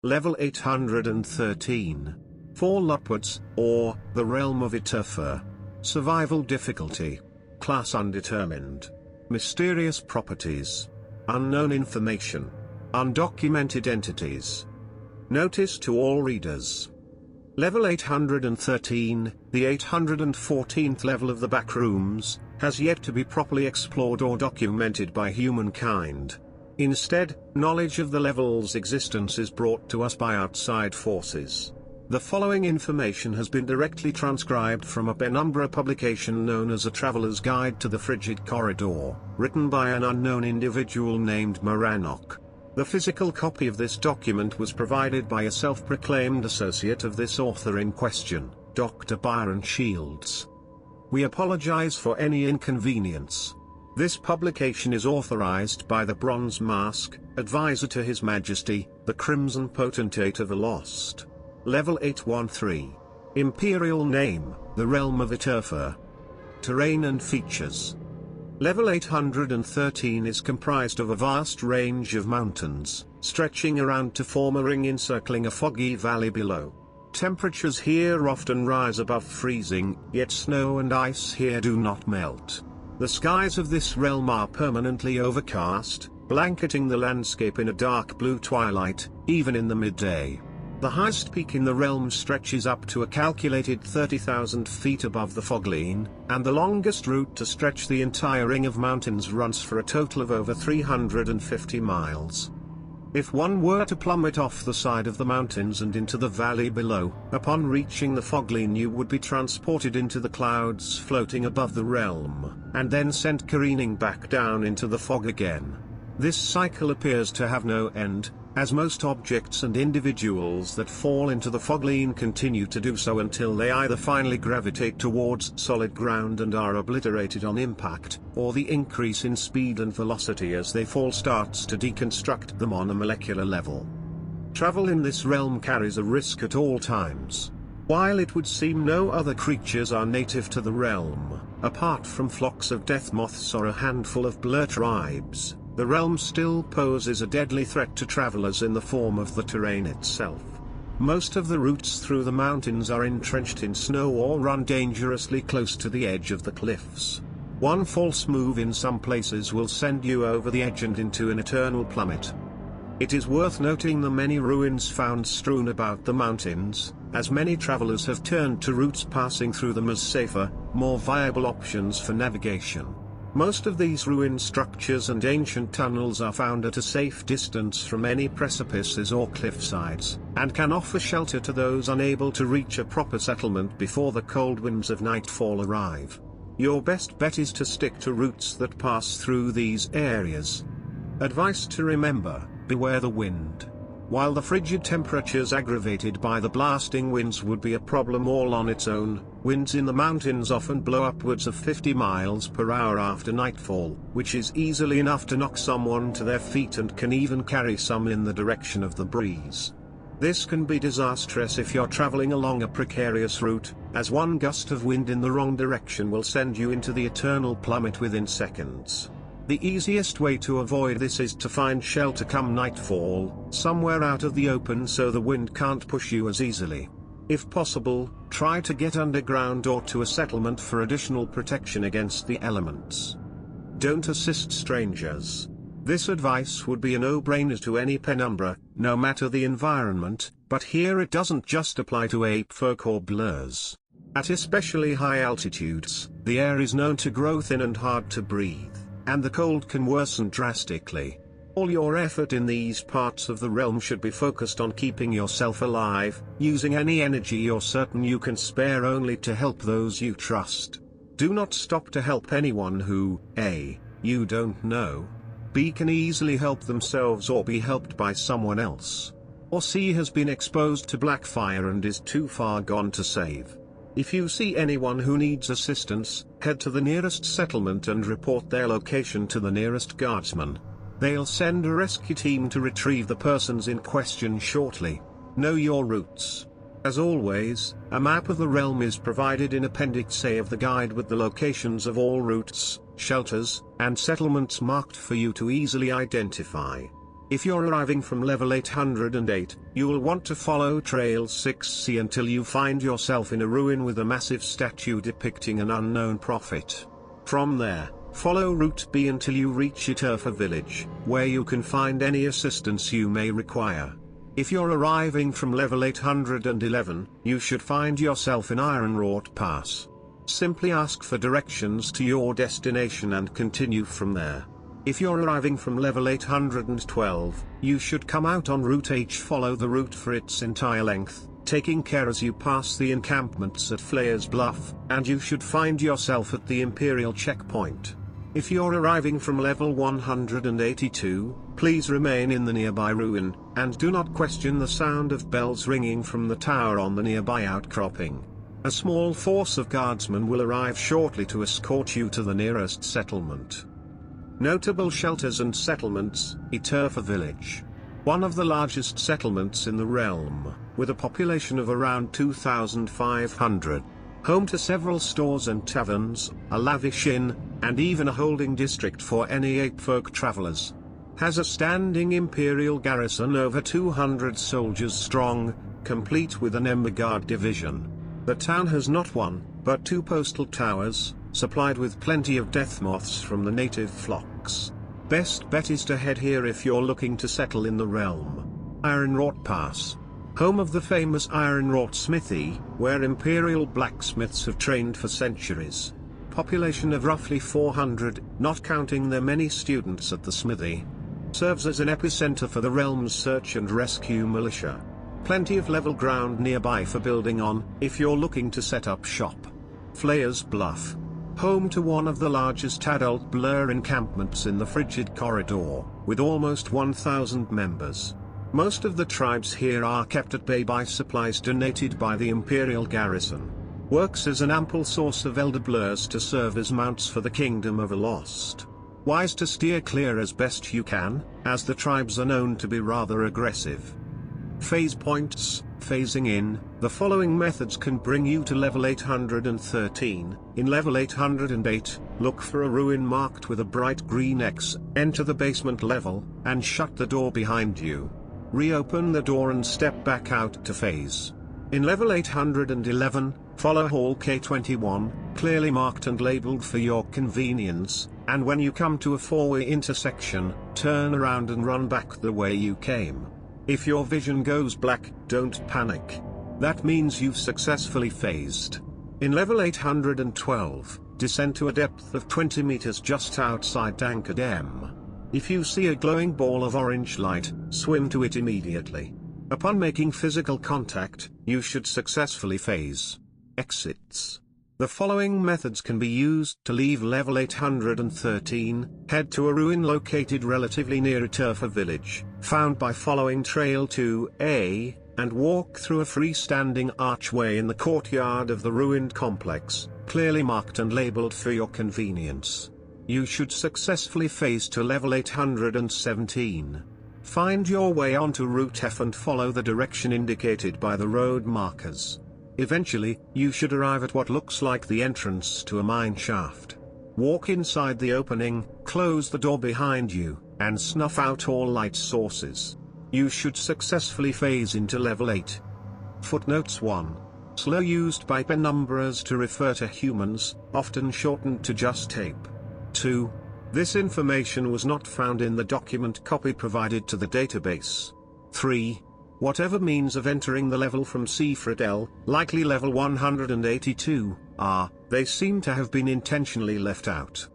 Level 813. Fall upwards, or, the realm of Eterfol. Survival difficulty. Class undetermined. Mysterious properties. Unknown information. Undocumented entities. Notice to all readers. Level 813, the 814th level of the Backrooms, has yet to be properly explored or documented by humankind. Instead, knowledge of the level's existence is brought to us by outside forces. The following information has been directly transcribed from a penumbra publication known as A Traveler's Guide to the Frigid Corridor, written by an unknown individual named Moranok. The physical copy of this document was provided by a self-proclaimed associate of this author in question, Dr. Byron Shields. We apologize for any inconvenience. This publication is authorized by the Bronze Mask, advisor to His Majesty, the Crimson Potentate of the Lost. Level 813. Imperial name, the realm of Eterfol. Terrain and features. Level 813 is comprised of a vast range of mountains, stretching around to form a ring encircling a foggy valley below. Temperatures here often rise above freezing, yet snow and ice here do not melt. The skies of this realm are permanently overcast, blanketing the landscape in a dark blue twilight, even in the midday. The highest peak in the realm stretches up to a calculated 30,000 feet above the fogline, and the longest route to stretch the entire ring of mountains runs for a total of over 350 miles. If one were to plummet off the side of the mountains and into the valley below, upon reaching the fogline you would be transported into the clouds floating above the realm, and then sent careening back down into the fog again. This cycle appears to have no end, as most objects and individuals that fall into the fogline continue to do so until they either finally gravitate towards solid ground and are obliterated on impact, or the increase in speed and velocity as they fall starts to deconstruct them on a molecular level. Travel in this realm carries a risk at all times. While it would seem no other creatures are native to the realm, apart from flocks of death moths or a handful of blur tribes, the realm still poses a deadly threat to travelers in the form of the terrain itself. Most of the routes through the mountains are entrenched in snow or run dangerously close to the edge of the cliffs. One false move in some places will send you over the edge and into an eternal plummet. It is worth noting the many ruins found strewn about the mountains, as many travelers have turned to routes passing through them as safer, more viable options for navigation. Most of these ruined structures and ancient tunnels are found at a safe distance from any precipices or cliff sides, and can offer shelter to those unable to reach a proper settlement before the cold winds of nightfall arrive. Your best bet is to stick to routes that pass through these areas. Advice to remember: beware the wind. While the frigid temperatures aggravated by the blasting winds would be a problem all on its own, winds in the mountains often blow upwards of 50 miles per hour after nightfall, which is easily enough to knock someone to their feet and can even carry some in the direction of the breeze. This can be disastrous if you're traveling along a precarious route, as one gust of wind in the wrong direction will send you into the eternal plummet within seconds. The easiest way to avoid this is to find shelter come nightfall, somewhere out of the open so the wind can't push you as easily. If possible, try to get underground or to a settlement for additional protection against the elements. Don't assist strangers. This advice would be a no-brainer to any penumbra, no matter the environment, but here it doesn't just apply to ape folk or blurs. At especially high altitudes, the air is known to grow thin and hard to breathe, and the cold can worsen drastically. All your effort in these parts of the realm should be focused on keeping yourself alive, using any energy you're certain you can spare only to help those you trust. Do not stop to help anyone who, A, you don't know, B, can easily help themselves or be helped by someone else, or C, has been exposed to black fire and is too far gone to save. If you see anyone who needs assistance, head to the nearest settlement and report their location to the nearest guardsman. They'll send a rescue team to retrieve the persons in question shortly. Know your routes. As always, a map of the realm is provided in Appendix A of the guide with the locations of all routes, shelters, and settlements marked for you to easily identify. If you're arriving from level 808, you will want to follow Trail 6C until you find yourself in a ruin with a massive statue depicting an unknown prophet. From there, follow Route B until you reach Eterfol village, where you can find any assistance you may require. If you're arriving from level 811, you should find yourself in Ironwrought Pass. Simply ask for directions to your destination and continue from there. If you're arriving from level 812, you should come out on Route H. Follow the route for its entire length, taking care as you pass the encampments at Flayer's Bluff, and you should find yourself at the Imperial checkpoint. If you're arriving from level 182, please remain in the nearby ruin, and do not question the sound of bells ringing from the tower on the nearby outcropping. A small force of guardsmen will arrive shortly to escort you to the nearest settlement. Notable shelters and settlements: Eterfol village. One of the largest settlements in the realm, with a population of around 2,500. Home to several stores and taverns, a lavish inn, and even a holding district for any apefolk travelers. Has a standing imperial garrison over 200 soldiers strong, complete with an Ember Guard division. The town has not one, but 2 postal towers, supplied with plenty of death moths from the native flocks. Best bet is to head here if you're looking to settle in the realm. Ironwrought Pass. Home of the famous Ironwrought Smithy, where imperial blacksmiths have trained for centuries. Population of roughly 400, not counting their many students at the smithy. Serves as an epicenter for the realm's search and rescue militia. Plenty of level ground nearby for building on, if you're looking to set up shop. Flayer's Bluff. Home to one of the largest adult blur encampments in the Frigid Corridor, with almost 1,000 members. Most of the tribes here are kept at bay by supplies donated by the Imperial garrison. Works as an ample source of elder blurs to serve as mounts for the Kingdom of the Lost. Wise to steer clear as best you can, as the tribes are known to be rather aggressive. Phase points. Phasing in, the following methods can bring you to level 813. In level 808, look for a ruin marked with a bright green X, enter the basement level, and shut the door behind you. Reopen the door and step back out to phase. In level 811, follow Hall K21, clearly marked and labeled for your convenience, and when you come to a 4-way intersection, turn around and run back the way you came. If your vision goes black, don't panic. That means you've successfully phased. In level 812, descend to a depth of 20 meters just outside Tankard M. If you see a glowing ball of orange light, swim to it immediately. Upon making physical contact, you should successfully phase. Exits. The following methods can be used to leave level 813, head to a ruin located relatively near Eterfol village, found by following Trail 2A, and walk through a freestanding archway in the courtyard of the ruined complex, clearly marked and labeled for your convenience. You should successfully phase to level 817. Find your way onto Route F and follow the direction indicated by the road markers. Eventually, you should arrive at what looks like the entrance to a mine shaft. Walk inside the opening, close the door behind you, and snuff out all light sources. You should successfully phase into level 8. Footnotes 1. Slur used by penumberers to refer to humans, often shortened to just tape. 2. This information was not found in the document copy provided to the database. 3. Whatever means of entering the level from Cfradel, likely level 182, they seem to have been intentionally left out.